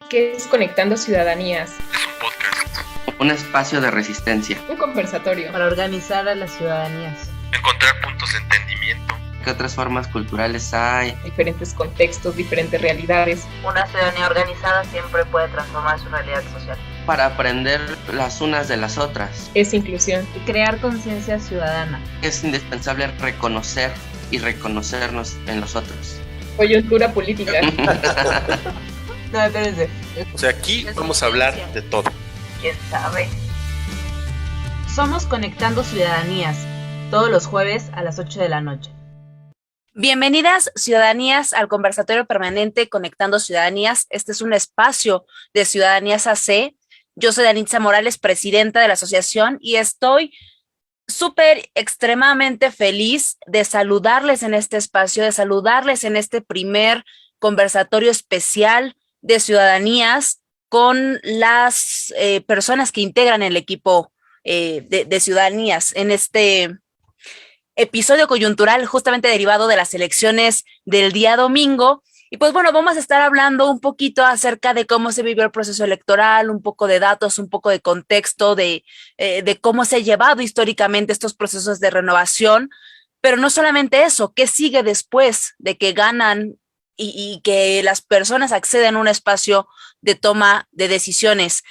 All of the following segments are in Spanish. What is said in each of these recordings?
¿Qué es Conectando Ciudadanías? Es un podcast. Un espacio de resistencia. Un conversatorio. Para organizar a las ciudadanías. Encontrar puntos de entendimiento. ¿Qué otras formas culturales hay? Diferentes contextos, diferentes realidades. Una ciudadanía organizada siempre puede transformar su realidad social. Para aprender las unas de las otras. Es inclusión. Y crear conciencia ciudadana. Es indispensable reconocer y reconocernos en los otros. Coyuntura política. No, espérense. O sea, aquí vamos a hablar de todo. ¿Quién sabe? Somos Conectando Ciudadanías, todos los jueves a las 8 de la noche. Bienvenidas, ciudadanías, al conversatorio permanente Conectando Ciudadanías. Este es un espacio de Ciudadanías AC. Yo soy Danitza Morales, presidenta de la asociación, y estoy súper extremadamente feliz de saludarles en este espacio, de saludarles en este primer conversatorio especial de ciudadanías con las personas que integran el equipo de ciudadanías en este episodio coyuntural justamente derivado de las elecciones del día domingo. Y pues bueno, vamos a estar hablando un poquito acerca de cómo se vivió el proceso electoral, un poco de datos, un poco de contexto de cómo se ha llevado históricamente estos procesos de renovación, pero no solamente eso, ¿qué sigue después de que ganan y que las personas acceden a un espacio de toma de decisiones?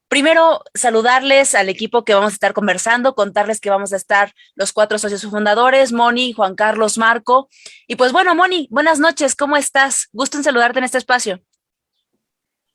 Primero, saludarles al equipo que vamos a estar conversando, contarles que vamos a estar los 4 socios fundadores, Moni, Juan Carlos, Marco. Y pues bueno, Moni, buenas noches, ¿cómo estás? Gusto en saludarte en este espacio.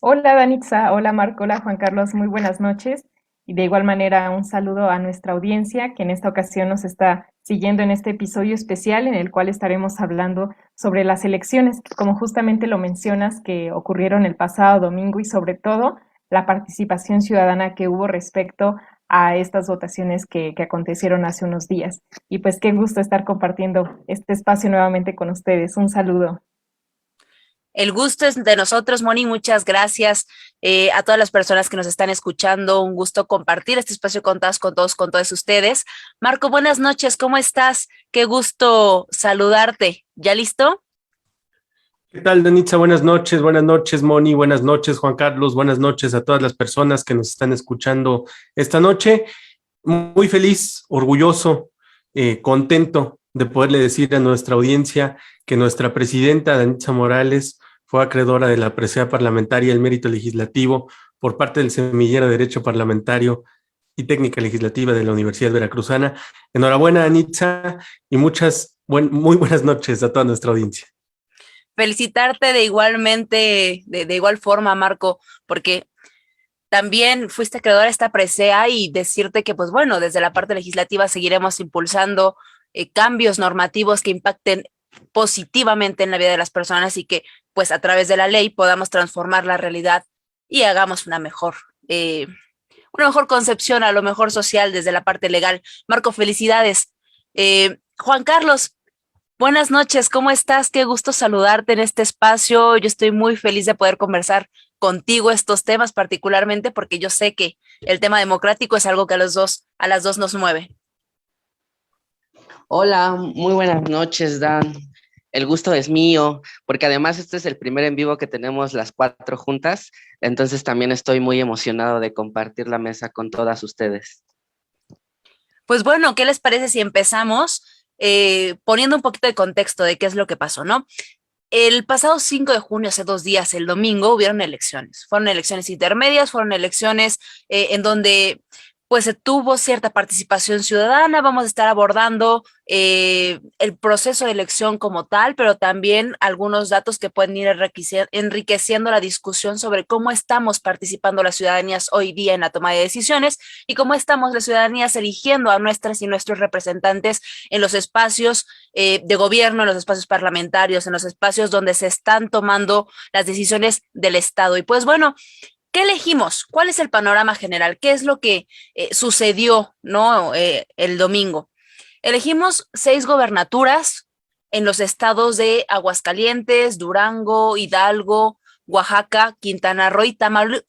Hola Danitza, hola Marco, hola Juan Carlos, muy buenas noches. Y de igual manera un saludo a nuestra audiencia que en esta ocasión nos está siguiendo en este episodio especial en el cual estaremos hablando sobre las elecciones, como justamente lo mencionas, que ocurrieron el pasado domingo y sobre todo la participación ciudadana que hubo respecto a estas votaciones que acontecieron hace unos días. Y pues qué gusto estar compartiendo este espacio nuevamente con ustedes. Un saludo. El gusto es de nosotros, Moni, muchas gracias a todas las personas que nos están escuchando. Un gusto compartir este espacio con todos ustedes. Marco, buenas noches, ¿cómo estás? Qué gusto saludarte. ¿Ya listo? ¿Qué tal, Danitza? Buenas noches, Moni, buenas noches, Juan Carlos, buenas noches a todas las personas que nos están escuchando esta noche. Muy feliz, orgulloso, contento de poderle decir a nuestra audiencia que nuestra presidenta, Danitza Morales, fue acreedora de la presea parlamentaria El Mérito Legislativo por parte del Semillero de Derecho Parlamentario y Técnica Legislativa de la Universidad Veracruzana. Enhorabuena, Danitza, y muy buenas noches a toda nuestra audiencia. Felicitarte de igual forma, Marco, porque también fuiste acreedora de esta presea y decirte que, pues bueno, desde la parte legislativa seguiremos impulsando cambios normativos que impacten positivamente en la vida de las personas y que, pues a través de la ley podamos transformar la realidad y hagamos una mejor concepción, a lo mejor social desde la parte legal. Marco, felicidades. Juan Carlos, buenas noches, ¿cómo estás? Qué gusto saludarte en este espacio. Yo estoy muy feliz de poder conversar contigo estos temas, particularmente porque yo sé que el tema democrático es algo que a las dos nos mueve. Hola, muy buenas noches, Dan. El gusto es mío, porque además este es el primer en vivo que tenemos las 4 juntas, entonces también estoy muy emocionado de compartir la mesa con todas ustedes. Pues bueno, ¿qué les parece si empezamos poniendo un poquito de contexto de qué es lo que pasó, ¿no? El pasado 5 de junio, hace 2 días, el domingo, hubieron elecciones. Fueron elecciones intermedias, fueron elecciones en donde pues se tuvo cierta participación ciudadana. Vamos a estar abordando el proceso de elección como tal, pero también algunos datos que pueden ir enriqueciendo la discusión sobre cómo estamos participando las ciudadanías hoy día en la toma de decisiones y cómo estamos las ciudadanías eligiendo a nuestras y nuestros representantes en los espacios de gobierno, en los espacios parlamentarios, en los espacios donde se están tomando las decisiones del Estado. Y pues bueno, ¿qué elegimos? ¿Cuál es el panorama general? ¿Qué es lo que sucedió, ¿no? El domingo? Elegimos 6 gobernaturas en los estados de Aguascalientes, Durango, Hidalgo, Oaxaca, Quintana Roo y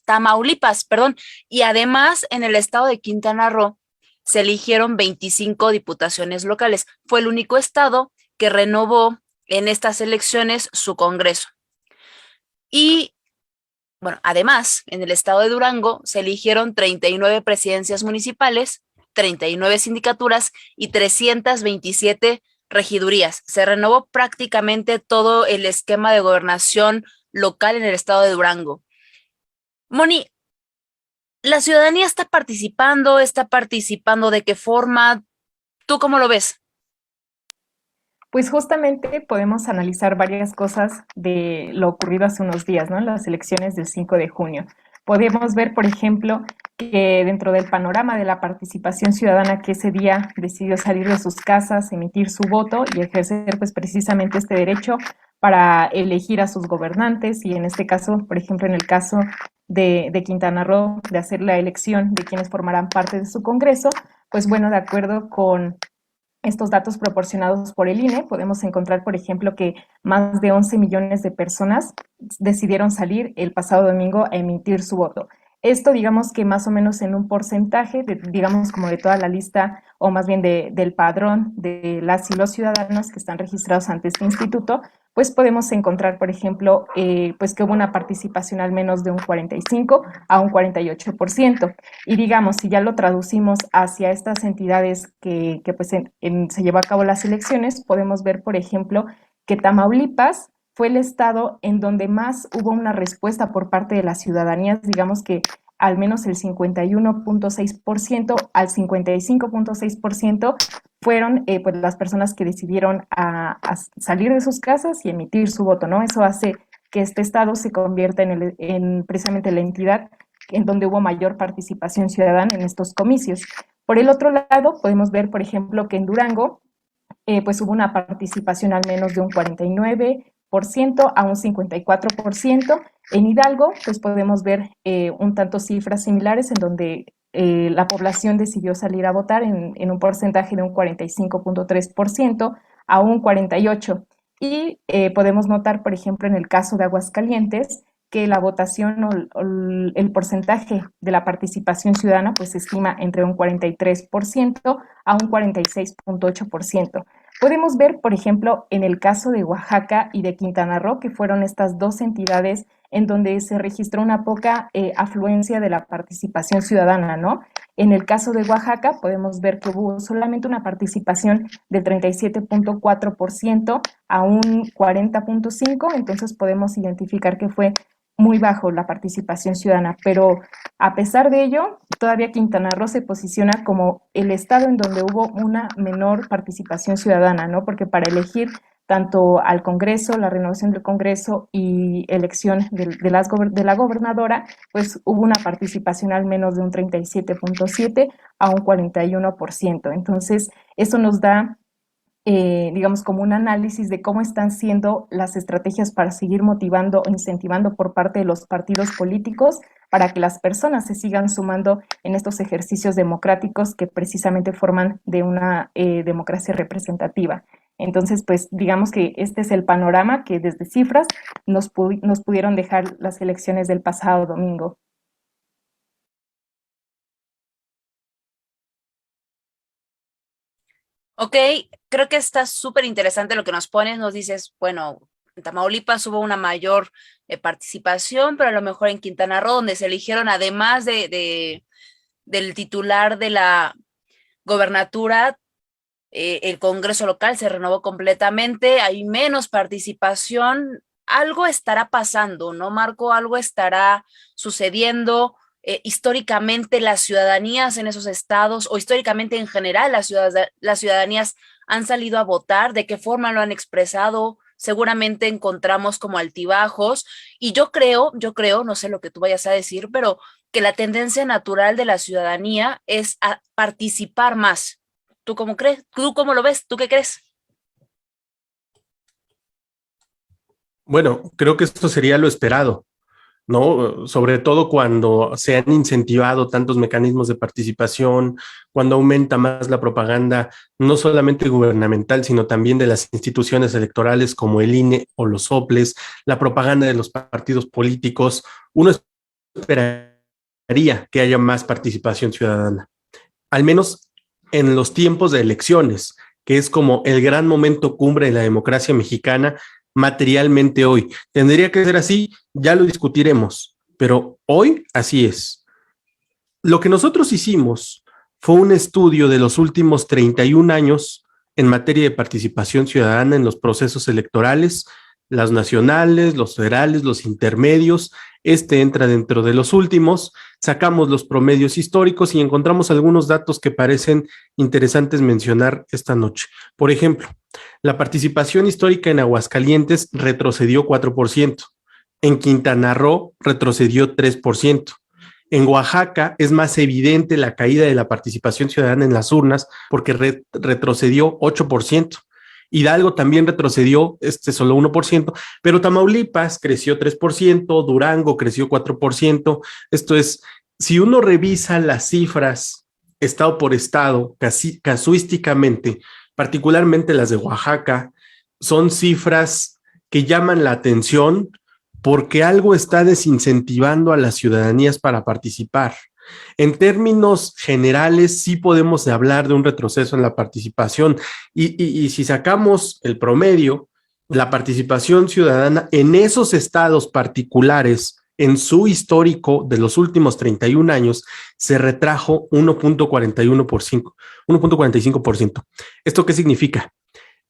Tamaulipas, perdón. Y además en el estado de Quintana Roo se eligieron 25 diputaciones locales. Fue el único estado que renovó en estas elecciones su Congreso. Y Bueno, además, en el estado de Durango se eligieron 39 presidencias municipales, 39 sindicaturas y 327 regidurías. Se renovó prácticamente todo el esquema de gobernación local en el estado de Durango. Moni, ¿la ciudadanía está participando de qué forma? ¿Tú cómo lo ves? Pues justamente podemos analizar varias cosas de lo ocurrido hace unos días, ¿no? En las elecciones del 5 de junio. Podemos ver, por ejemplo, que dentro del panorama de la participación ciudadana que ese día decidió salir de sus casas, emitir su voto y ejercer pues precisamente este derecho para elegir a sus gobernantes y en este caso, por ejemplo, en el caso de Quintana Roo, de hacer la elección de quienes formarán parte de su Congreso, pues bueno, de acuerdo con estos datos proporcionados por el INE, podemos encontrar, por ejemplo, que más de 11 millones de personas decidieron salir el pasado domingo a emitir su voto. Esto, digamos que más o menos en un porcentaje, digamos como de toda la lista, o más bien del padrón de las y los ciudadanos que están registrados ante este instituto, pues podemos encontrar, por ejemplo, pues que hubo una participación al menos de un 45 a un 48%. Y digamos, si ya lo traducimos hacia estas entidades que pues se llevó a cabo las elecciones, podemos ver, por ejemplo, que Tamaulipas fue el estado en donde más hubo una respuesta por parte de las ciudadanías, digamos que al menos el 51.6% al 55.6% fueron pues las personas que decidieron a salir de sus casas y emitir su voto, ¿no? Eso hace que este estado se convierta en precisamente la entidad en donde hubo mayor participación ciudadana en estos comicios. Por el otro lado, podemos ver, por ejemplo, que en Durango pues hubo una participación al menos de un 49% a un 54%. En Hidalgo, pues podemos ver un tanto cifras similares en donde la población decidió salir a votar en un porcentaje de un 45.3% a un 48%. Y podemos notar, por ejemplo, en el caso de Aguascalientes, que la votación o el porcentaje de la participación ciudadana pues se estima entre un 43% a un 46.8%. Podemos ver, por ejemplo, en el caso de Oaxaca y de Quintana Roo, que fueron estas dos entidades en donde se registró una poca afluencia de la participación ciudadana, ¿no? En el caso de Oaxaca podemos ver que hubo solamente una participación del 37.4% a un 40.5%, entonces podemos identificar que fue muy bajo la participación ciudadana, pero a pesar de ello, todavía Quintana Roo se posiciona como el estado en donde hubo una menor participación ciudadana, ¿no? Porque para elegir tanto al Congreso, la renovación del Congreso y elección de la gobernadora, pues hubo una participación al menos de un 37.7 a un 41%. Entonces, eso nos da digamos, como un análisis de cómo están siendo las estrategias para seguir motivando o incentivando por parte de los partidos políticos para que las personas se sigan sumando en estos ejercicios democráticos que precisamente forman de una democracia representativa. Entonces, pues digamos que este es el panorama que desde cifras nos pudieron dejar las elecciones del pasado domingo. Ok, creo que está súper interesante lo que nos pones. Nos dices, bueno, en Tamaulipas hubo una mayor participación, pero a lo mejor en Quintana Roo, donde se eligieron, además del titular de la gobernatura, el Congreso local se renovó completamente, hay menos participación. Algo estará pasando, ¿no, Marco? Algo estará sucediendo. Históricamente las ciudadanías en esos estados o históricamente en general las ciudadanías han salido a votar, de qué forma lo han expresado, seguramente encontramos como altibajos y yo creo, no sé lo que tú vayas a decir, pero que la tendencia natural de la ciudadanía es a participar más. ¿Tú cómo crees? ¿Tú cómo lo ves? ¿Tú qué crees? Bueno, creo que esto sería lo esperado, ¿no? Sobre todo cuando se han incentivado tantos mecanismos de participación, cuando aumenta más la propaganda, no solamente gubernamental, sino también de las instituciones electorales como el INE o los soples, la propaganda de los partidos políticos. Uno esperaría que haya más participación ciudadana, al menos en los tiempos de elecciones, que es como el gran momento cumbre de la democracia mexicana materialmente hoy. Tendría que ser así, ya lo discutiremos, pero hoy así es. Lo que nosotros hicimos fue un estudio de los últimos 31 años en materia de participación ciudadana en los procesos electorales, las nacionales, los federales, los intermedios. Este entra dentro de los últimos. Sacamos los promedios históricos y encontramos algunos datos que parecen interesantes mencionar esta noche. Por ejemplo, la participación histórica en Aguascalientes retrocedió 4%. En Quintana Roo retrocedió 3%. En Oaxaca es más evidente la caída de la participación ciudadana en las urnas porque retrocedió 8%. Hidalgo también retrocedió solo 1%, pero Tamaulipas creció 3%, Durango creció 4%. Esto es, si uno revisa las cifras estado por estado, casuísticamente, particularmente las de Oaxaca, son cifras que llaman la atención porque algo está desincentivando a las ciudadanías para participar. En términos generales, sí podemos hablar de un retroceso en la participación y si sacamos el promedio, la participación ciudadana en esos estados particulares en su histórico de los últimos 31 años se retrajo 1.45%. ¿Esto qué significa?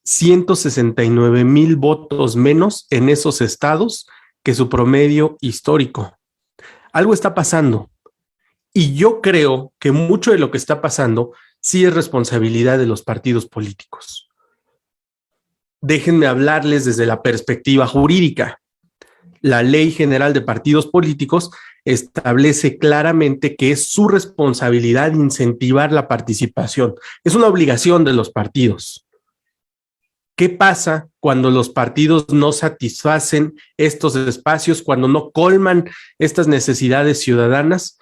169,000 votos menos en esos estados que su promedio histórico. Algo está pasando. Y yo creo que mucho de lo que está pasando sí es responsabilidad de los partidos políticos. Déjenme hablarles desde la perspectiva jurídica. La Ley General de Partidos Políticos establece claramente que es su responsabilidad incentivar la participación. Es una obligación de los partidos. ¿Qué pasa cuando los partidos no satisfacen estos espacios, cuando no colman estas necesidades ciudadanas?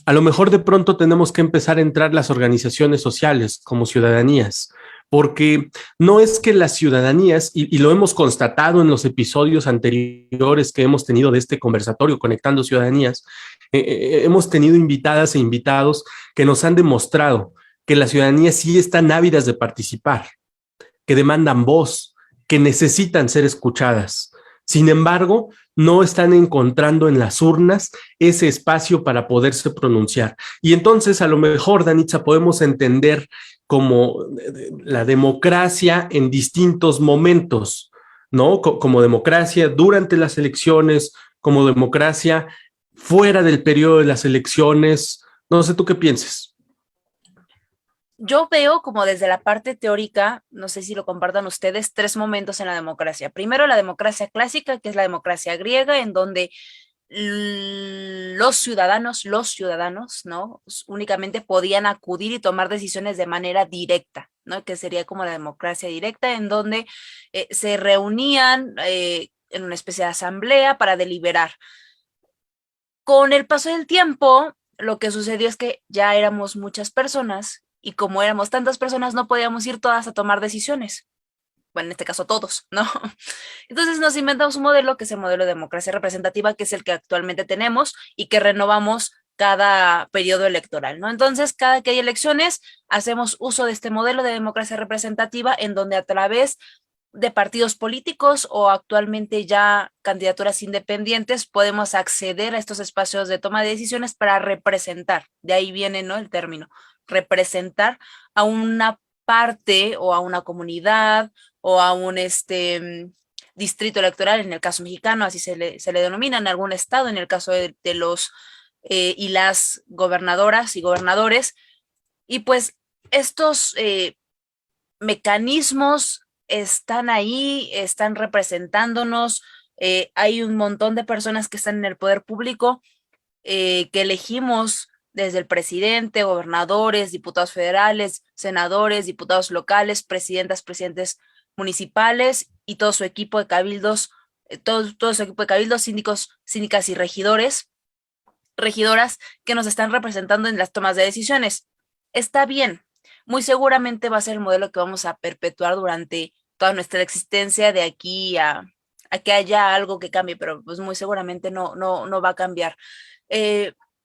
A lo mejor de pronto tenemos que empezar a entrar las organizaciones sociales como ciudadanías, porque no es que las ciudadanías, y lo hemos constatado en los episodios anteriores que hemos tenido de este conversatorio Conectando Ciudadanías, hemos tenido invitadas e invitados que nos han demostrado que las ciudadanías sí están ávidas de participar, que demandan voz, que necesitan ser escuchadas. Sin embargo, no están encontrando en las urnas ese espacio para poderse pronunciar. Y entonces, a lo mejor, Danitza, podemos entender como la democracia en distintos momentos, ¿no? Como democracia durante las elecciones, como democracia fuera del periodo de las elecciones. No sé tú qué pienses. Yo veo como desde la parte teórica, no sé si lo compartan ustedes, 3 momentos en la democracia. Primero, la democracia clásica, que es la democracia griega, en donde los ciudadanos, ¿no? Únicamente podían acudir y tomar decisiones de manera directa, ¿no? Que sería como la democracia directa, en donde se reunían en una especie de asamblea para deliberar. Con el paso del tiempo, lo que sucedió es que ya éramos muchas personas, y como éramos tantas personas, no podíamos ir todas a tomar decisiones. Bueno, en este caso todos, ¿no? Entonces nos inventamos un modelo que es el modelo de democracia representativa, que es el que actualmente tenemos y que renovamos cada periodo electoral, ¿no? Entonces, cada que hay elecciones, hacemos uso de este modelo de democracia representativa en donde a través de partidos políticos o actualmente ya candidaturas independientes podemos acceder a estos espacios de toma de decisiones para representar. De ahí viene, ¿no?, el término, representar a una parte o a una comunidad o a un distrito electoral, en el caso mexicano, así se le denomina, en algún estado, en el caso de los y las gobernadoras y gobernadores. Y pues estos mecanismos están ahí, están representándonos, hay un montón de personas que están en el poder público que elegimos desde el presidente, gobernadores, diputados federales, senadores, diputados locales, presidentas, presidentes municipales y todo su equipo de cabildos, todo su equipo de cabildos, síndicos, síndicas y regidoras que nos están representando en las tomas de decisiones. Está bien, muy seguramente va a ser el modelo que vamos a perpetuar durante toda nuestra existencia de aquí a que haya algo que cambie, pero pues muy seguramente no va a cambiar.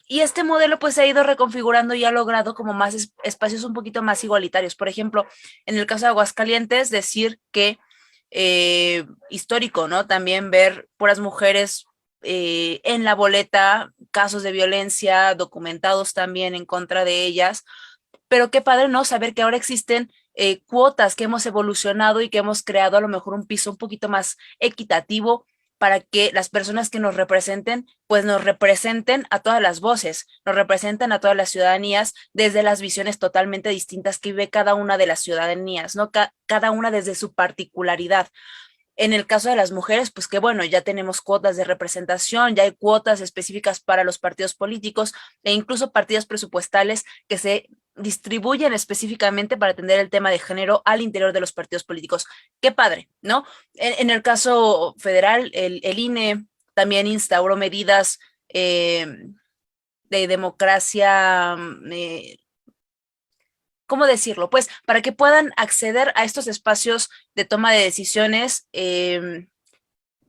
Y este modelo pues se ha ido reconfigurando y ha logrado como más espacios un poquito más igualitarios. Por ejemplo, en el caso de Aguascalientes, decir que histórico, ¿no? También ver puras mujeres en la boleta casos de violencia documentados también en contra de ellas, pero qué padre, ¿no? Saber que ahora existen cuotas, que hemos evolucionado y que hemos creado a lo mejor un piso un poquito más equitativo para que las personas que nos representen, pues nos representen a todas las voces, nos representen a todas las ciudadanías desde las visiones totalmente distintas que vive cada una de las ciudadanías, ¿no? Cada una desde su particularidad. En el caso de las mujeres, pues que bueno, ya tenemos cuotas de representación, ya hay cuotas específicas para los partidos políticos e incluso partidas presupuestales que se distribuyen específicamente para atender el tema de género al interior de los partidos políticos. Qué padre, ¿no? En el caso federal, el INE también instauró medidas de democracia, ¿cómo decirlo? Pues para que puedan acceder a estos espacios de toma de decisiones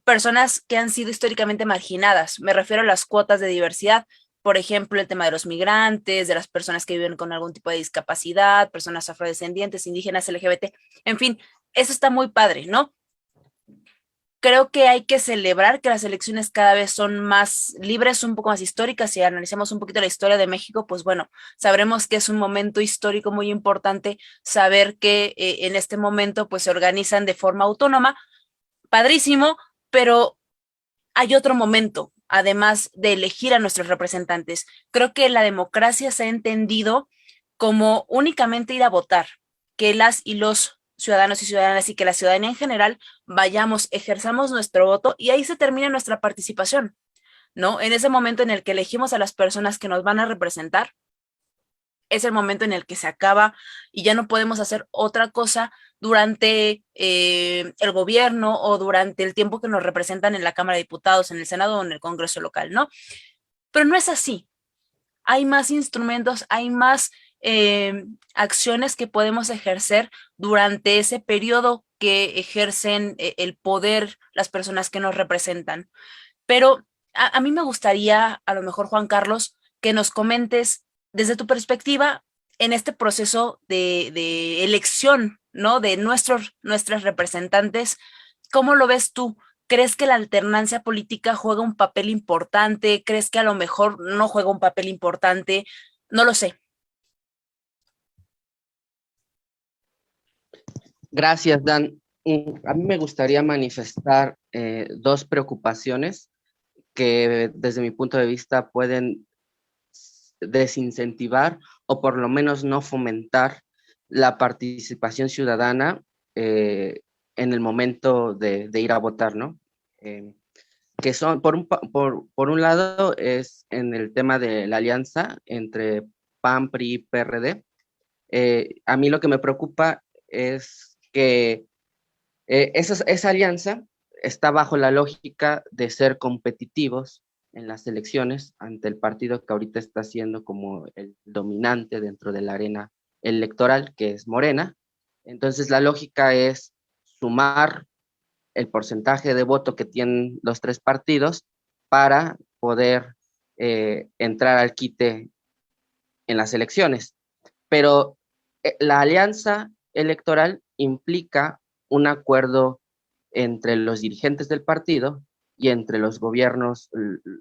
personas que han sido históricamente marginadas. Me refiero a las cuotas de diversidad, por ejemplo, el tema de los migrantes, de las personas que viven con algún tipo de discapacidad, personas afrodescendientes, indígenas, LGBT, en fin, eso está muy padre, ¿no? Creo que hay que celebrar que las elecciones cada vez son más libres, un poco más históricas. Si analizamos un poquito la historia de México, pues bueno, sabremos que es un momento histórico muy importante saber que en este momento pues se organizan de forma autónoma, padrísimo, pero hay otro momento, además de elegir a nuestros representantes. Creo que la democracia se ha entendido como únicamente ir a votar, que las y los ciudadanos y ciudadanas y que la ciudadanía en general vayamos, ejerzamos nuestro voto y ahí se termina nuestra participación, ¿no? En ese momento en el que elegimos a las personas que nos van a representar, es el momento en el que se acaba y ya no podemos hacer otra cosa durante el gobierno o durante el tiempo que nos representan en la Cámara de Diputados, en el Senado o en el Congreso local, ¿no? Pero no es así. Hay más instrumentos, hay más acciones que podemos ejercer durante ese periodo que ejercen el poder las personas que nos representan. Pero a mí me gustaría, a lo mejor, Juan Carlos, que nos comentes desde tu perspectiva en este proceso de elección, ¿no? De nuestras representantes, ¿cómo lo ves tú? ¿Crees que la alternancia política juega un papel importante? ¿Crees que a lo mejor no juega un papel importante? No lo sé. Gracias, Dan. A mí me gustaría manifestar dos preocupaciones que desde mi punto de vista pueden desincentivar o por lo menos no fomentar la participación ciudadana en el momento de ir a votar, ¿no? Que son, por un lado, es en el tema de la alianza entre PAN, PRI, PRD. A mí lo que me preocupa es que esa alianza está bajo la lógica de ser competitivos en las elecciones ante el partido que ahorita está siendo como el dominante dentro de la arena electoral, que es Morena. Entonces la lógica es sumar el porcentaje de voto que tienen los tres partidos para poder entrar al quite en las elecciones. Pero la alianza electoral implica un acuerdo entre los dirigentes del partido y entre los gobiernos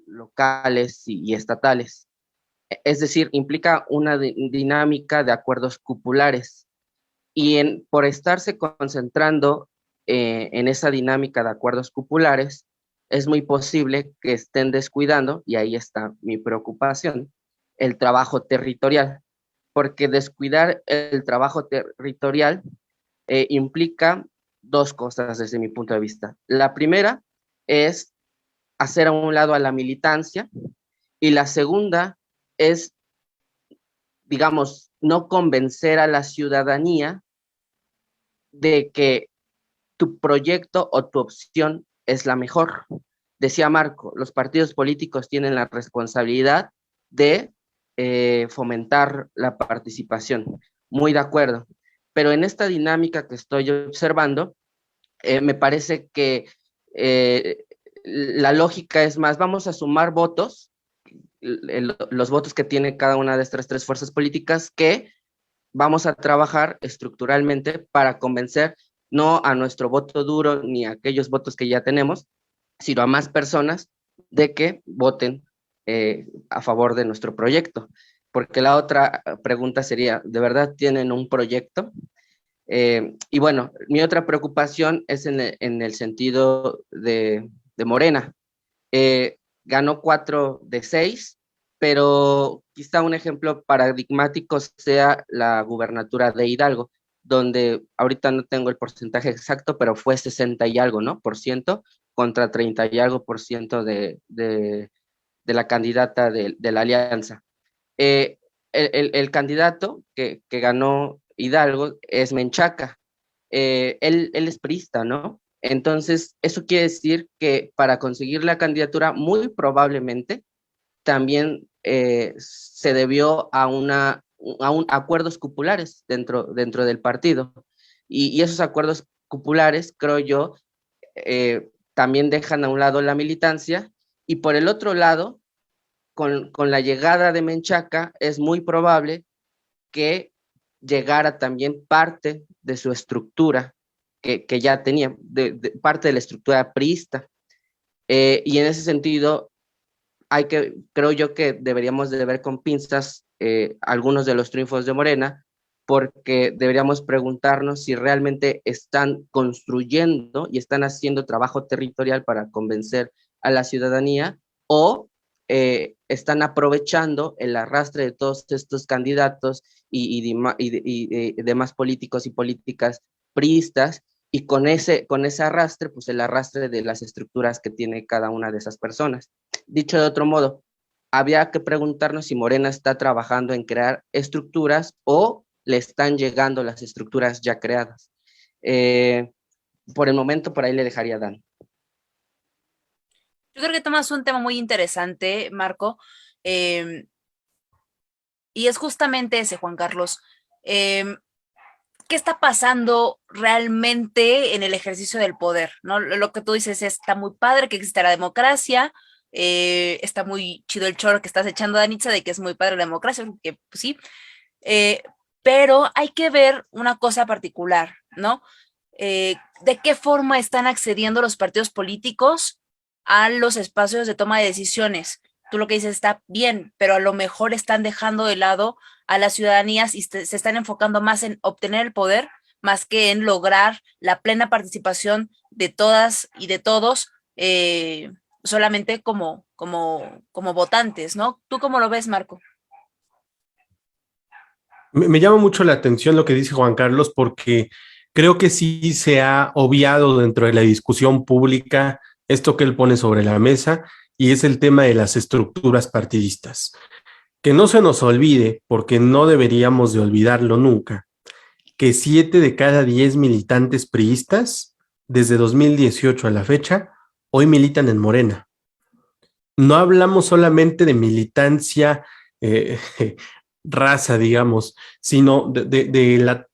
locales y estatales. Es decir, implica una dinámica de acuerdos cupulares y por estarse concentrando en esa dinámica de acuerdos cupulares, es muy posible que estén descuidando, y ahí está mi preocupación, el trabajo territorial, porque descuidar el trabajo territorial implica dos cosas desde mi punto de vista. La primera es hacer a un lado a la militancia y la segunda es, digamos, no convencer a la ciudadanía de que tu proyecto o tu opción es la mejor. Decía Marco, los partidos políticos tienen la responsabilidad de fomentar la participación. Muy de acuerdo. Pero en esta dinámica que estoy observando, me parece que la lógica es más, vamos a sumar votos, los votos que tiene cada una de estas tres fuerzas políticas, que vamos a trabajar estructuralmente para convencer no a nuestro voto duro ni a aquellos votos que ya tenemos, sino a más personas de que voten a favor de nuestro proyecto. Porque la otra pregunta sería, ¿de verdad tienen un proyecto? Y bueno, mi otra preocupación es en el sentido de Morena. Ganó 4 de 6, pero quizá un ejemplo paradigmático sea la gubernatura de Hidalgo, donde ahorita no tengo el porcentaje exacto, pero fue 60 y algo, ¿no? Por ciento contra 30 y algo por ciento de la candidata de la alianza. El candidato que ganó Hidalgo es Menchaca. Él es priista, ¿no? Entonces, eso quiere decir que para conseguir la candidatura, muy probablemente también se debió a acuerdos cupulares dentro del partido. Y esos acuerdos cupulares, creo yo, también dejan a un lado la militancia. Y por el otro lado, con la llegada de Menchaca, es muy probable que llegara también parte de su estructura que ya tenía, parte de la estructura priista. Y en ese sentido, creo yo que deberíamos de ver con pinzas algunos de los triunfos de Morena, porque deberíamos preguntarnos si realmente están construyendo y están haciendo trabajo territorial para convencer a la ciudadanía, o están aprovechando el arrastre de todos estos candidatos y demás políticos y políticas priistas, y con ese arrastre, pues el arrastre de las estructuras que tiene cada una de esas personas. Dicho de otro modo, había que preguntarnos si Morena está trabajando en crear estructuras o le están llegando las estructuras ya creadas. Por el momento, por ahí le dejaría a Dan. Yo creo que tomas un tema muy interesante, Marco, y es justamente ese, Juan Carlos. ¿Qué está pasando realmente en el ejercicio del poder? ¿No? Lo que tú dices, está muy padre que exista la democracia, está muy chido el choro que estás echando, Danitza, de que es muy padre la democracia, que pues sí, pero hay que ver una cosa particular, ¿no? ¿De qué forma están accediendo los partidos políticos a los espacios de toma de decisiones? Tú lo que dices está bien, pero a lo mejor están dejando de lado a las ciudadanías y se están enfocando más en obtener el poder, más que en lograr la plena participación de todas y de todos, solamente como votantes, ¿no? ¿Tú cómo lo ves, Marco? Me llama mucho la atención lo que dice Juan Carlos, porque creo que sí se ha obviado dentro de la discusión pública esto que él pone sobre la mesa, y es el tema de las estructuras partidistas. Que no se nos olvide, porque no deberíamos de olvidarlo nunca, que 7 de cada 10 militantes priistas, desde 2018 a la fecha, hoy militan en Morena. No hablamos solamente de militancia raza, digamos, sino de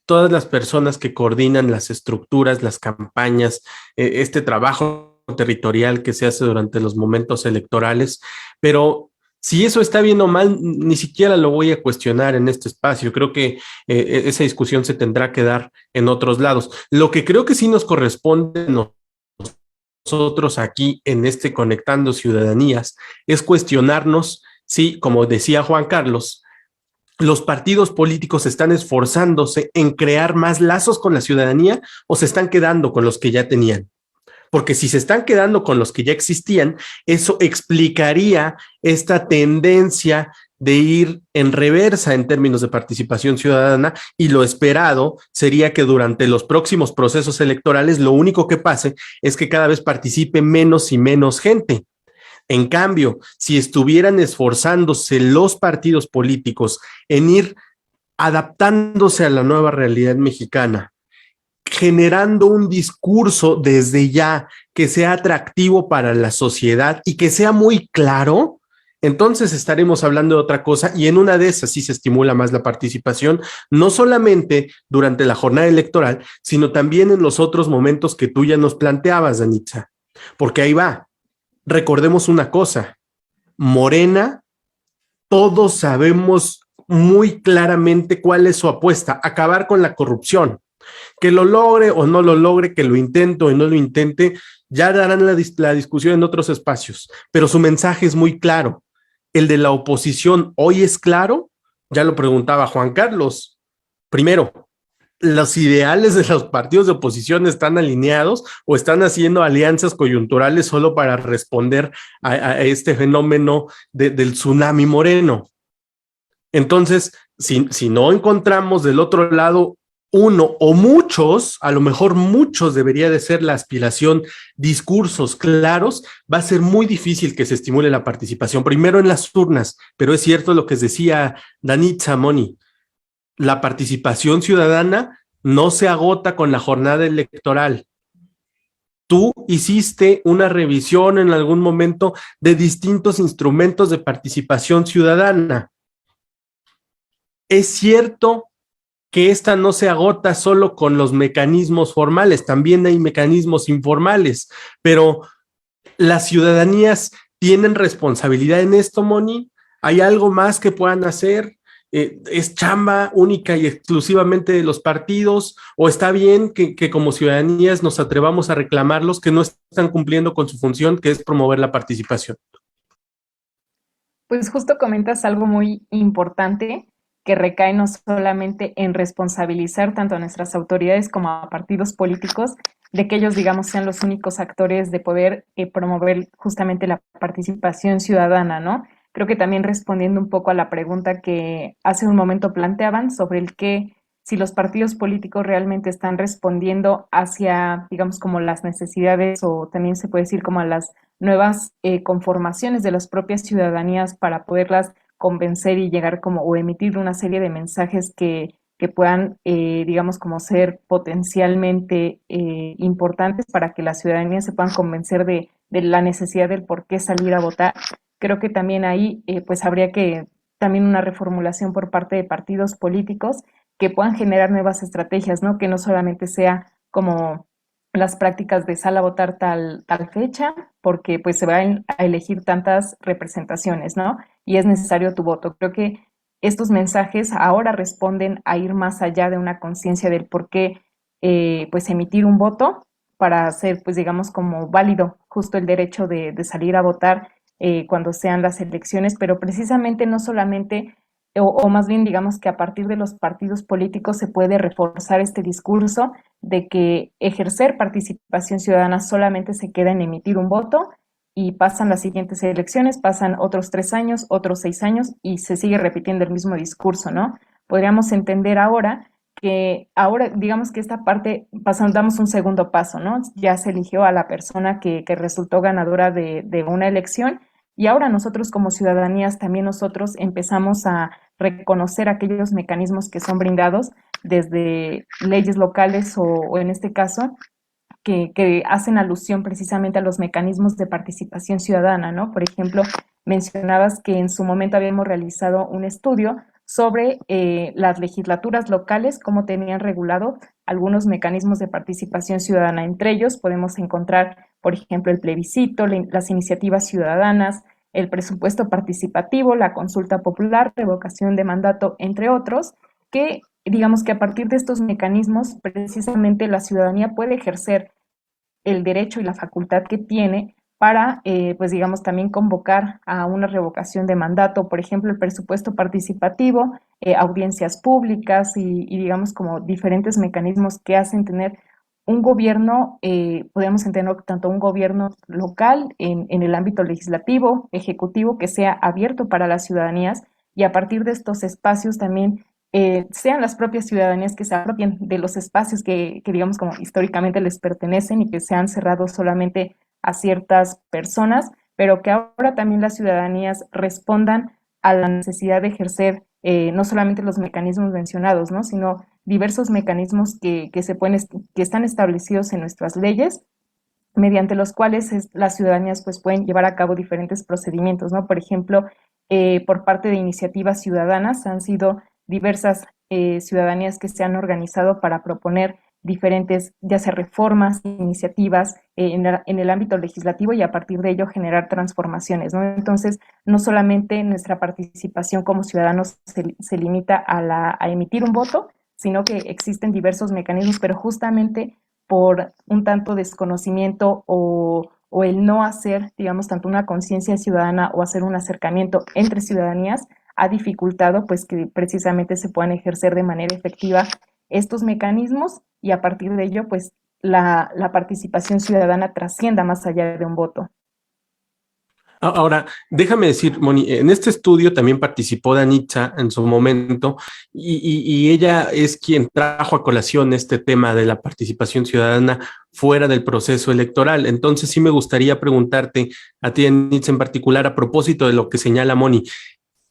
todas las personas que coordinan las estructuras, las campañas, este trabajo territorial que se hace durante los momentos electorales. Pero si eso está bien o mal, ni siquiera lo voy a cuestionar en este espacio. Creo que esa discusión se tendrá que dar en otros lados. Lo que creo que sí nos corresponde nosotros aquí en este Conectando Ciudadanías es cuestionarnos si, como decía Juan Carlos, los partidos políticos están esforzándose en crear más lazos con la ciudadanía o se están quedando con los que ya tenían. Porque si se están quedando con los que ya existían, eso explicaría esta tendencia de ir en reversa en términos de participación ciudadana, y lo esperado sería que durante los próximos procesos electorales lo único que pase es que cada vez participe menos y menos gente. En cambio, si estuvieran esforzándose los partidos políticos en ir adaptándose a la nueva realidad mexicana, generando un discurso desde ya que sea atractivo para la sociedad y que sea muy claro, entonces estaremos hablando de otra cosa, y en una de esas sí se estimula más la participación, no solamente durante la jornada electoral, sino también en los otros momentos que tú ya nos planteabas, Danitza. Porque ahí va, recordemos una cosa, Morena, todos sabemos muy claramente cuál es su apuesta: acabar con la corrupción. Que lo logre o no lo logre, que lo intente o no lo intente, Ya darán la discusión en otros espacios, pero su mensaje es muy claro. El de la oposición hoy es claro, ya lo preguntaba Juan Carlos. Primero, ¿los ideales de los partidos de oposición están alineados o están haciendo alianzas coyunturales solo para responder a este fenómeno del tsunami moreno? Entonces, si no encontramos del otro lado uno o muchos, a lo mejor muchos debería de ser la aspiración, discursos claros, va a ser muy difícil que se estimule la participación, primero en las urnas, pero es cierto lo que decía Danitza, Moni, la participación ciudadana no se agota con la jornada electoral. Tú hiciste una revisión en algún momento de distintos instrumentos de participación ciudadana. Es cierto que esta no se agota solo con los mecanismos formales, también hay mecanismos informales, pero las ciudadanías tienen responsabilidad en esto, Moni. ¿Hay algo más que puedan hacer? ¿Es chamba única y exclusivamente de los partidos? ¿O está bien que como ciudadanías nos atrevamos a reclamarlos que no están cumpliendo con su función, que es promover la participación? Pues justo comentas algo muy importante que recae no solamente en responsabilizar tanto a nuestras autoridades como a partidos políticos de que ellos, digamos, sean los únicos actores de poder promover justamente la participación ciudadana, ¿no? Creo que también respondiendo un poco a la pregunta que hace un momento planteaban sobre el que si los partidos políticos realmente están respondiendo hacia, digamos, como las necesidades o también se puede decir como a las nuevas conformaciones de las propias ciudadanías para poderlas convencer y llegar como o emitir una serie de mensajes que puedan, digamos, como ser potencialmente importantes para que la ciudadanía se puedan convencer de la necesidad del por qué salir a votar. Creo que también ahí pues habría que también una reformulación por parte de partidos políticos que puedan generar nuevas estrategias, ¿no? Que no solamente sea como las prácticas de sal a votar tal fecha, porque pues se van a elegir tantas representaciones, ¿no? Y es necesario tu voto. Creo que estos mensajes ahora responden a ir más allá de una conciencia del por qué pues emitir un voto para hacer pues digamos como válido justo el derecho de salir a votar cuando sean las elecciones, pero precisamente no solamente o más bien digamos que a partir de los partidos políticos se puede reforzar este discurso de que ejercer participación ciudadana solamente se queda en emitir un voto y pasan las siguientes elecciones, pasan otros 3 años, otros 6 años y se sigue repitiendo el mismo discurso, ¿no? Podríamos entender ahora que ahora, digamos que esta parte, damos un segundo paso, ¿no? Ya se eligió a la persona que resultó ganadora de una elección y ahora nosotros como ciudadanías, también nosotros empezamos a reconocer aquellos mecanismos que son brindados desde leyes locales o en este caso, que hacen alusión precisamente a los mecanismos de participación ciudadana, ¿no? Por ejemplo, mencionabas que en su momento habíamos realizado un estudio sobre las legislaturas locales, cómo tenían regulado algunos mecanismos de participación ciudadana. Entre ellos podemos encontrar, por ejemplo, el plebiscito, las iniciativas ciudadanas, el presupuesto participativo, la consulta popular, revocación de mandato, entre otros, que digamos que a partir de estos mecanismos, precisamente la ciudadanía puede ejercer el derecho y la facultad que tiene para, pues digamos, también convocar a una revocación de mandato, por ejemplo, el presupuesto participativo, audiencias públicas y, digamos, como diferentes mecanismos que hacen tener un gobierno, podemos entender tanto un gobierno local en el ámbito legislativo, ejecutivo, que sea abierto para las ciudadanías y a partir de estos espacios también sean las propias ciudadanías que se apropien de los espacios que digamos como históricamente les pertenecen y que se han cerrado solamente a ciertas personas, pero que ahora también las ciudadanías respondan a la necesidad de ejercer no solamente los mecanismos mencionados, ¿no? Sino diversos mecanismos que están establecidos en nuestras leyes, mediante los cuales las ciudadanías pues pueden llevar a cabo diferentes procedimientos, ¿no? Por ejemplo, por parte de iniciativas ciudadanas han sido diversas ciudadanías que se han organizado para proponer diferentes, ya sea reformas, iniciativas en el ámbito legislativo y a partir de ello generar transformaciones, ¿no? Entonces, no solamente nuestra participación como ciudadanos se limita a emitir un voto, sino que existen diversos mecanismos, pero justamente por un tanto desconocimiento o el no hacer, digamos, tanto una conciencia ciudadana o hacer un acercamiento entre ciudadanías, ha dificultado pues que precisamente se puedan ejercer de manera efectiva estos mecanismos y a partir de ello pues la participación ciudadana trascienda más allá de un voto. Ahora, déjame decir, Moni, en este estudio también participó Danitza en su momento y ella es quien trajo a colación este tema de la participación ciudadana fuera del proceso electoral. Entonces sí me gustaría preguntarte a ti, Danitza, en particular, a propósito de lo que señala Moni,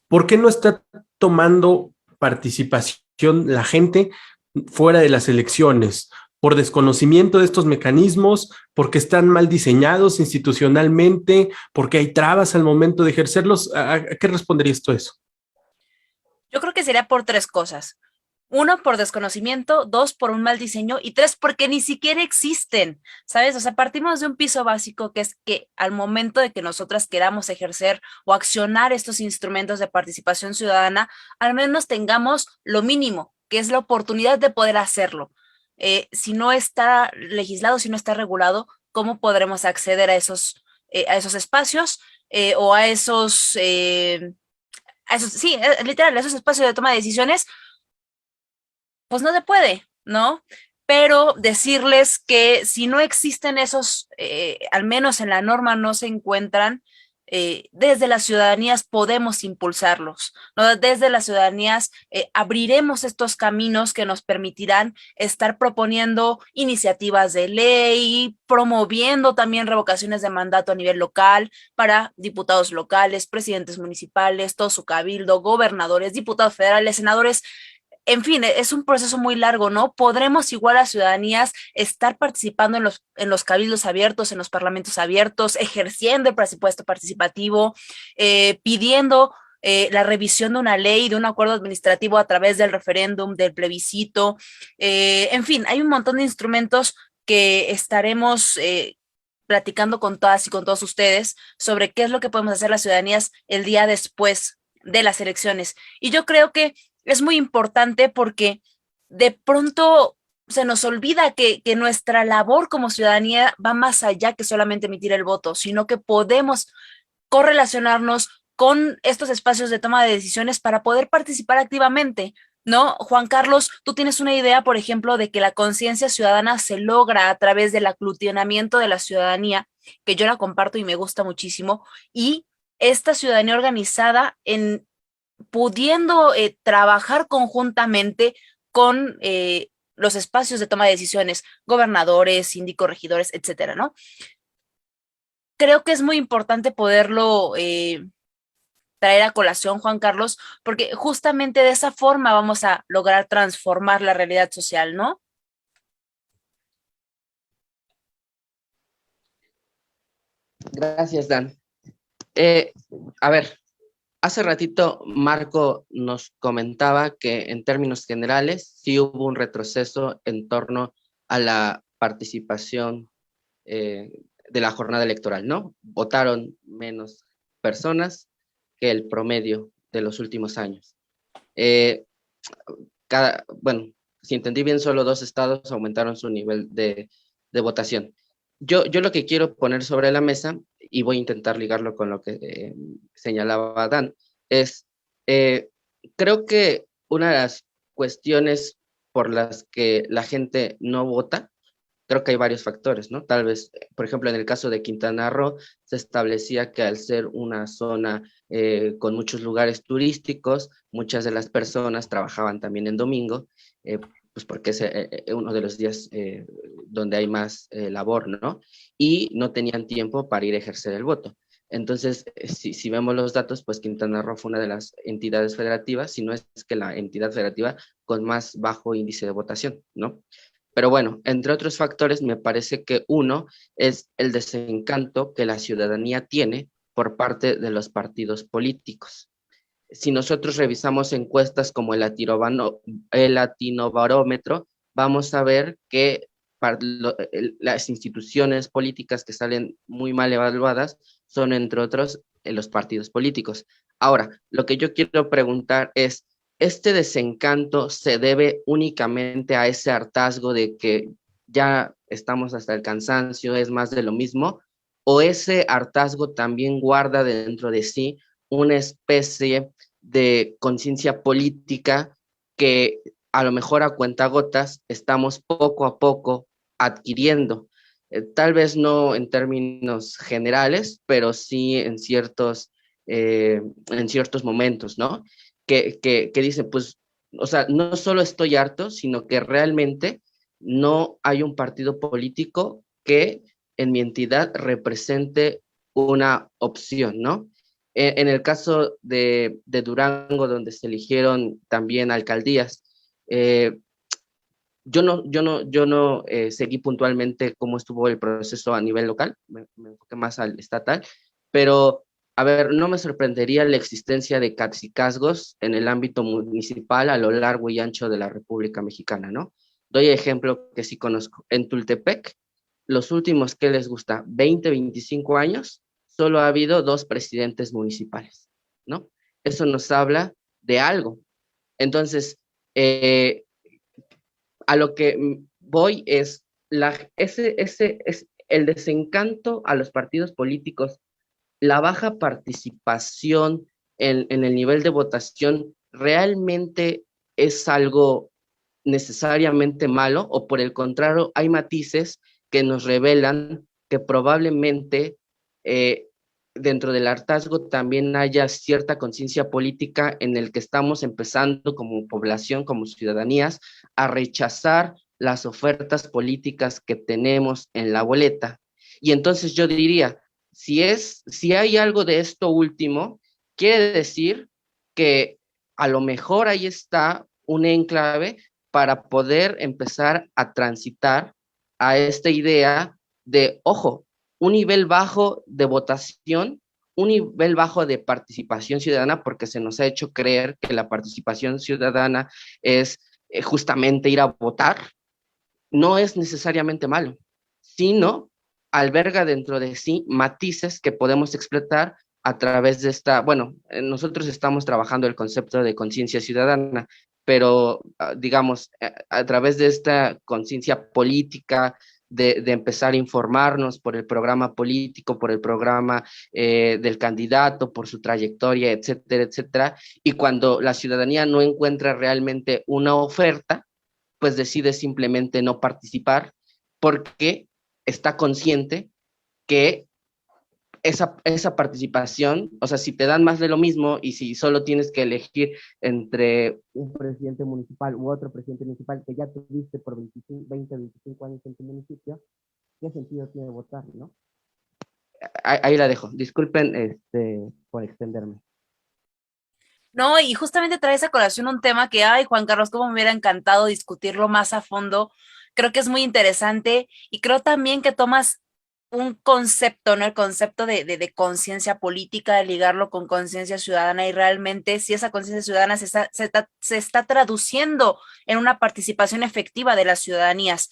¿por qué no está tomando participación la gente fuera de las elecciones? ¿Por desconocimiento de estos mecanismos? ¿Porque están mal diseñados institucionalmente? ¿Porque hay trabas al momento de ejercerlos? ¿A qué responderías tú eso? Yo creo que sería por 3 cosas. 1, por desconocimiento, 2, por un mal diseño y 3, porque ni siquiera existen, ¿sabes? O sea, partimos de un piso básico que es que al momento de que nosotras queramos ejercer o accionar estos instrumentos de participación ciudadana, al menos tengamos lo mínimo, que es la oportunidad de poder hacerlo. Si no está legislado, si no está regulado, ¿cómo podremos acceder a esos espacios o sí, literal, a esos espacios de toma de decisiones? Pues no se puede, ¿no? Pero decirles que si no existen esos, al menos en la norma no se encuentran, desde las ciudadanías podemos impulsarlos, ¿no? Desde las ciudadanías abriremos estos caminos que nos permitirán estar proponiendo iniciativas de ley, promoviendo también revocaciones de mandato a nivel local para diputados locales, presidentes municipales, todo su cabildo, gobernadores, diputados federales, senadores. En fin, es un proceso muy largo, ¿no? Podremos igual a ciudadanías estar participando en los cabildos abiertos, en los parlamentos abiertos, ejerciendo el presupuesto participativo, pidiendo la revisión de una ley, de un acuerdo administrativo a través del referéndum, del plebiscito. En fin, hay un montón de instrumentos que estaremos platicando con todas y con todos ustedes sobre qué es lo que podemos hacer las ciudadanías el día después de las elecciones. Y yo creo que es muy importante porque de pronto se nos olvida que nuestra labor como ciudadanía va más allá que solamente emitir el voto, sino que podemos correlacionarnos con estos espacios de toma de decisiones para poder participar activamente, ¿no? Juan Carlos, tú tienes una idea, por ejemplo, de que la conciencia ciudadana se logra a través del aglutinamiento de la ciudadanía, que yo la comparto y me gusta muchísimo, y esta ciudadanía organizada en pudiendo trabajar conjuntamente con los espacios de toma de decisiones, gobernadores, síndicos, regidores, etcétera, ¿no? Creo que es muy importante poderlo traer a colación, Juan Carlos, porque justamente de esa forma vamos a lograr transformar la realidad social, ¿no? Gracias, Dan. A ver, hace ratito Marco nos comentaba que en términos generales sí hubo un retroceso en torno a la participación de la jornada electoral, ¿no? Votaron menos personas que el promedio de los últimos años. Bueno, si entendí bien, solo 2 estados aumentaron su nivel de votación. Yo lo que quiero poner sobre la mesa, y voy a intentar ligarlo con lo que señalaba Dan, es, creo que una de las cuestiones por las que la gente no vota, creo que hay varios factores, ¿no? Tal vez, por ejemplo, en el caso de Quintana Roo, se establecía que al ser una zona con muchos lugares turísticos, muchas de las personas trabajaban también en domingo, pues porque es uno de los días donde hay más labor, ¿no? Y no tenían tiempo para ir a ejercer el voto. Entonces, si vemos los datos, pues Quintana Roo fue una de las entidades federativas, si no es que la entidad federativa con más bajo índice de votación, ¿no? Pero bueno, entre otros factores, me parece que uno es el desencanto que la ciudadanía tiene por parte de los partidos políticos. Si nosotros revisamos encuestas como el Latinobarómetro, vamos a ver que las instituciones políticas que salen muy mal evaluadas son, entre otros, los partidos políticos. Ahora, lo que yo quiero preguntar es, ¿este desencanto se debe únicamente a ese hartazgo de que ya estamos hasta el cansancio, es más de lo mismo, o ese hartazgo también guarda dentro de sí una especie de conciencia política que a lo mejor a cuentagotas estamos poco a poco adquiriendo. Tal vez no en términos generales, pero sí en ciertos momentos, ¿no? Que dice, pues, o sea, no solo estoy harto, sino que realmente no hay un partido político que en mi entidad represente una opción, ¿no? En el caso de Durango, donde se eligieron también alcaldías, eh, yo no seguí puntualmente cómo estuvo el proceso a nivel local, me enfoqué más al estatal, pero a ver, no me sorprendería la existencia de cacicazgos en el ámbito municipal a lo largo y ancho de la República Mexicana, ¿no? Doy ejemplo que sí conozco. En Tultepec, los últimos que les gusta, 20, 25 años, solo ha habido 2 presidentes municipales, ¿no? Eso nos habla de algo. Entonces, a lo que voy es es el desencanto a los partidos políticos, la baja participación en el nivel de votación, ¿realmente es algo necesariamente malo o por el contrario hay matices que nos revelan que probablemente eh, dentro del hartazgo también haya cierta conciencia política en el que estamos empezando como población, como ciudadanías, a rechazar las ofertas políticas que tenemos en la boleta? Y entonces yo diría, si hay algo de esto último, quiere decir que a lo mejor ahí está un enclave para poder empezar a transitar a esta idea de, ojo, un nivel bajo de votación, un nivel bajo de participación ciudadana, porque se nos ha hecho creer que la participación ciudadana es justamente ir a votar, no es necesariamente malo, sino alberga dentro de sí matices que podemos explotar a través de bueno, nosotros estamos trabajando el concepto de conciencia ciudadana, pero digamos, a través de esta conciencia política, de empezar a informarnos por el programa político, por el programa del candidato, por su trayectoria, etcétera, etcétera, y cuando la ciudadanía no encuentra realmente una oferta, pues decide simplemente no participar porque está consciente que esa participación, o sea, si te dan más de lo mismo y si solo tienes que elegir entre un presidente municipal u otro presidente municipal que ya tuviste por 20, 25 años en tu municipio, ¿qué sentido tiene votar, no? Ahí la dejo. Disculpen por extenderme. No, y justamente trae esa colación un tema que, ay, Juan Carlos, cómo me hubiera encantado discutirlo más a fondo. Creo que es muy interesante y creo también que tomas un concepto, ¿no? El concepto de conciencia política, de ligarlo con conciencia ciudadana y realmente si esa conciencia ciudadana se está traduciendo en una participación efectiva de las ciudadanías.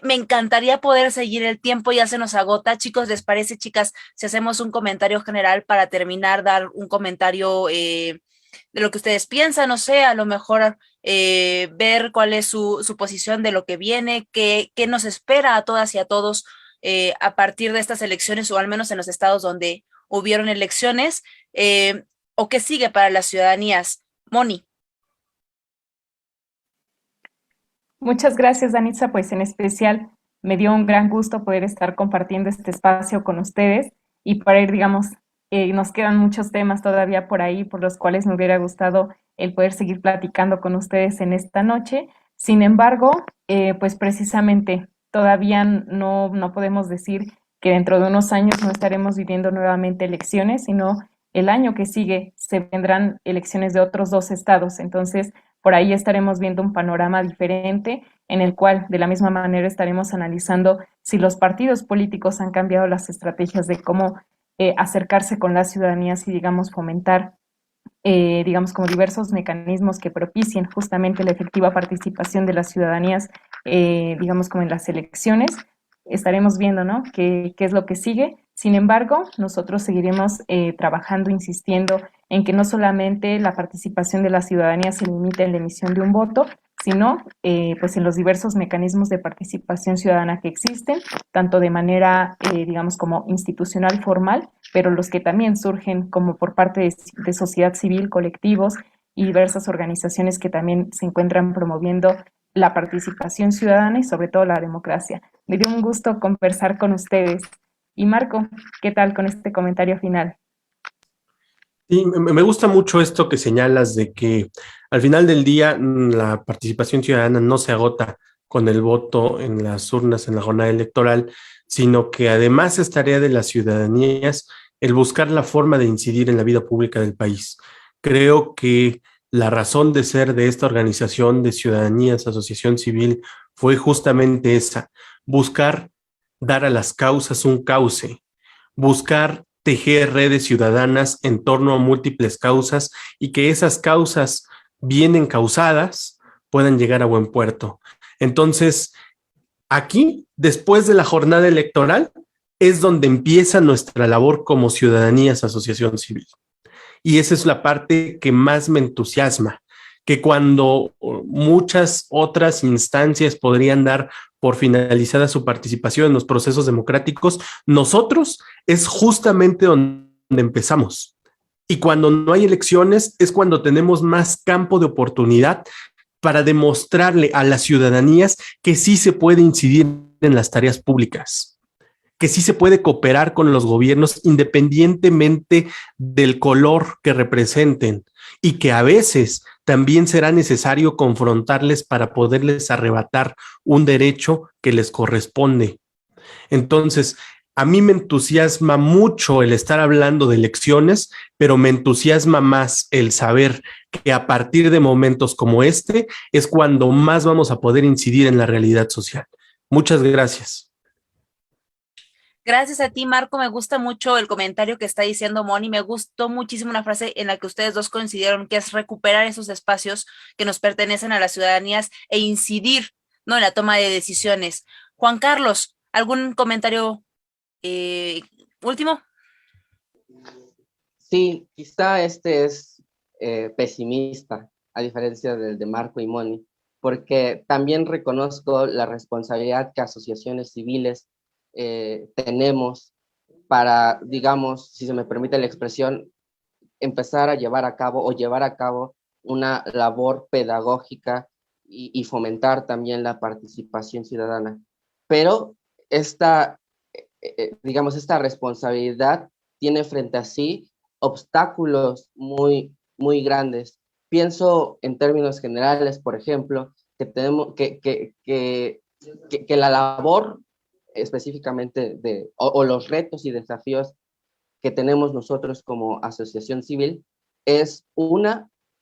Me encantaría poder seguir el tiempo, ya se nos agota. Chicos, ¿les parece, chicas, si hacemos un comentario general para terminar, dar un comentario de lo que ustedes piensan? No sé, a lo mejor ver cuál es su posición de lo que viene, qué nos espera a todas y a todos a partir de estas elecciones, o al menos en los estados donde hubieron elecciones, o qué sigue para las ciudadanías. Moni. Muchas gracias, Danitza. Pues en especial me dio un gran gusto poder estar compartiendo este espacio con ustedes y para ir, digamos, nos quedan muchos temas todavía por ahí por los cuales me hubiera gustado el poder seguir platicando con ustedes en esta noche. Sin embargo, pues precisamente todavía no podemos decir que dentro de unos años no estaremos viviendo nuevamente elecciones, sino el año que sigue se vendrán elecciones de otros 2 estados. Entonces, por ahí estaremos viendo un panorama diferente en el cual de la misma manera estaremos analizando si los partidos políticos han cambiado las estrategias de cómo acercarse con las ciudadanías y, digamos, fomentar, digamos, como diversos mecanismos que propicien justamente la efectiva participación de las ciudadanías, digamos, como en las elecciones. Estaremos viendo, ¿no?, qué es lo que sigue. Sin embargo, nosotros seguiremos trabajando, insistiendo en que no solamente la participación de la ciudadanía se limite en la emisión de un voto, sino pues en los diversos mecanismos de participación ciudadana que existen, tanto de manera, digamos, como institucional formal, pero los que también surgen como por parte de sociedad civil, colectivos y diversas organizaciones que también se encuentran promoviendo la participación ciudadana y sobre todo la democracia. Me dio un gusto conversar con ustedes. Y Marco, ¿qué tal con este comentario final? Sí, me gusta mucho esto que señalas de que al final del día la participación ciudadana no se agota con el voto en las urnas en la jornada electoral, sino que además es tarea de las ciudadanías el buscar la forma de incidir en la vida pública del país. Creo que la razón de ser de esta organización de ciudadanías, asociación civil, fue justamente esa, buscar dar a las causas un cauce, buscar tejer redes ciudadanas en torno a múltiples causas y que esas causas bien encausadas puedan llegar a buen puerto. Entonces, aquí, después de la jornada electoral, es donde empieza nuestra labor como ciudadanías, asociación civil. Y esa es la parte que más me entusiasma, que cuando muchas otras instancias podrían dar por finalizada su participación en los procesos democráticos, nosotros es justamente donde empezamos. Y cuando no hay elecciones es cuando tenemos más campo de oportunidad para demostrarle a las ciudadanías que sí se puede incidir en las tareas públicas, que sí se puede cooperar con los gobiernos independientemente del color que representen y que a veces también será necesario confrontarles para poderles arrebatar un derecho que les corresponde. Entonces, a mí me entusiasma mucho el estar hablando de elecciones, pero me entusiasma más el saber que a partir de momentos como este es cuando más vamos a poder incidir en la realidad social. Muchas gracias. Gracias a ti, Marco. Me gusta mucho el comentario que está diciendo Moni. Me gustó muchísimo una frase en la que ustedes dos coincidieron, que es recuperar esos espacios que nos pertenecen a las ciudadanías e incidir, ¿no?, en la toma de decisiones. Juan Carlos, ¿algún comentario último? Sí, quizá este es pesimista, a diferencia del de Marco y Moni, porque también reconozco la responsabilidad que asociaciones civiles tenemos para, digamos, si se me permite la expresión, empezar a llevar a cabo o llevar a cabo una labor pedagógica y fomentar también la participación ciudadana. Pero digamos, esta responsabilidad tiene frente a sí obstáculos muy, muy grandes. Pienso en términos generales, por ejemplo, que tenemos que la labor específicamente o los retos y desafíos que tenemos nosotros como asociación civil es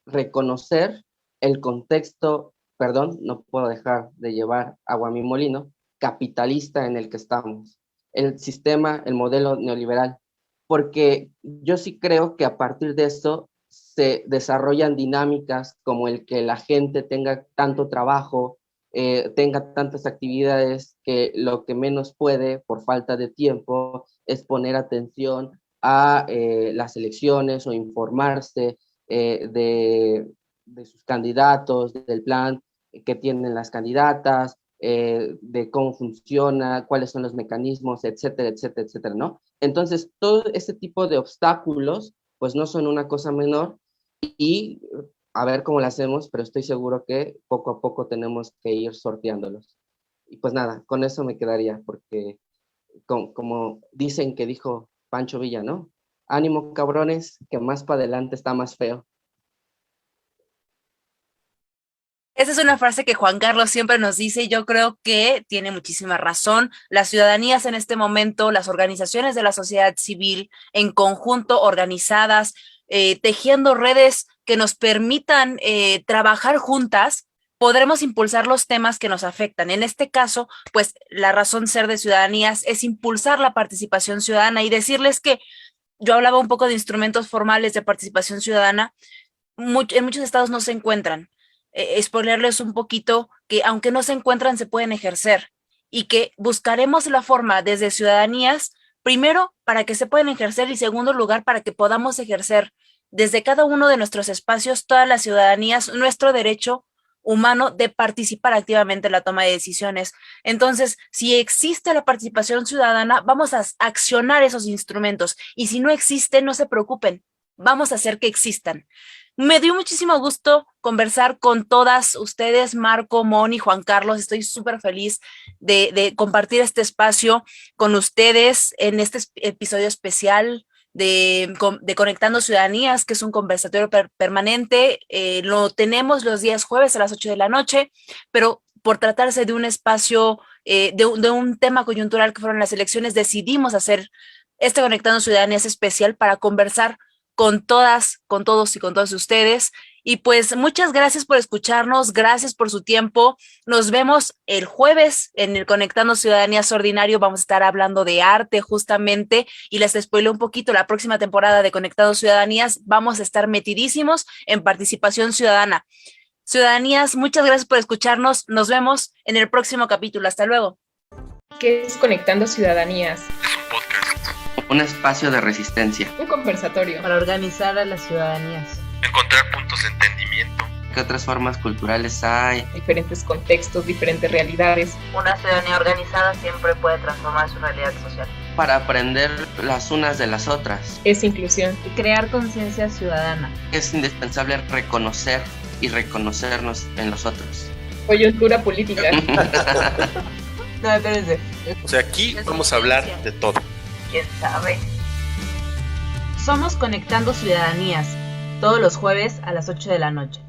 reconocer el contexto, perdón, no puedo dejar de llevar agua a mi molino, capitalista en el que estamos, el sistema, el modelo neoliberal, porque yo sí creo que a partir de esto se desarrollan dinámicas como el que la gente tenga tanto trabajo, tenga tantas actividades que lo que menos puede por falta de tiempo es poner atención a las elecciones o informarse de sus candidatos, del plan que tienen las candidatas, de cómo funciona, cuáles son los mecanismos, etcétera, etcétera, etcétera, ¿no? Entonces, todo este tipo de obstáculos, pues no son una cosa menor y a ver cómo lo hacemos, pero estoy seguro que poco a poco tenemos que ir sorteándolos. Y pues nada, con eso me quedaría, porque como dicen que dijo Pancho Villa, ¿no? Ánimo, cabrones, que más para adelante está más feo. Esa es una frase que Juan Carlos siempre nos dice y yo creo que tiene muchísima razón. Las ciudadanías en este momento, las organizaciones de la sociedad civil en conjunto, organizadas, tejiendo redes que nos permitan trabajar juntas, podremos impulsar los temas que nos afectan. En este caso, pues la razón ser de ciudadanías es impulsar la participación ciudadana y decirles que yo hablaba un poco de instrumentos formales de participación ciudadana, en muchos estados no se encuentran. Exponerles un poquito que aunque no se encuentran se pueden ejercer y que buscaremos la forma desde ciudadanías, primero para que se puedan ejercer y segundo lugar para que podamos ejercer desde cada uno de nuestros espacios, todas las ciudadanías, nuestro derecho humano de participar activamente en la toma de decisiones. Entonces, si existe la participación ciudadana, vamos a accionar esos instrumentos, y si no existen, no se preocupen, vamos a hacer que existan. Me dio muchísimo gusto conversar con todas ustedes, Marco, Moni, Juan Carlos. Estoy súper feliz de compartir este espacio con ustedes en este episodio especial de Conectando Ciudadanías, que es un conversatorio permanente. Lo tenemos los días jueves a las 8 de la noche, pero por tratarse de un espacio, de un tema coyuntural que fueron las elecciones, decidimos hacer este Conectando Ciudadanías especial para conversar con todas, con todos y con todas ustedes. Y pues muchas gracias por escucharnos, gracias por su tiempo. Nos vemos el jueves en el Conectando Ciudadanías Ordinario. Vamos a estar hablando de arte justamente, y les spoileo un poquito, la próxima temporada de Conectando Ciudadanías vamos a estar metidísimos en participación ciudadana. Ciudadanías, muchas gracias por escucharnos. Nos vemos en el próximo capítulo. Hasta luego. ¿Qué es Conectando Ciudadanías? Es un podcast. Un espacio de resistencia. Un conversatorio Para organizar a las ciudadanías. Encontrar puntos de entendimiento. ¿Qué otras formas culturales hay? diferentes contextos, diferentes realidades. Una ciudadanía organizada siempre puede transformar su realidad social. Para aprender las unas de las otras. Es inclusión. Y crear conciencia ciudadana. Es indispensable reconocer y reconocernos en los otros. Coyuntura política. No, espérense. O sea, aquí vamos a hablar de todo. ¿Quién sabe? Somos Conectando Ciudadanías, todos los jueves a las 8 de la noche.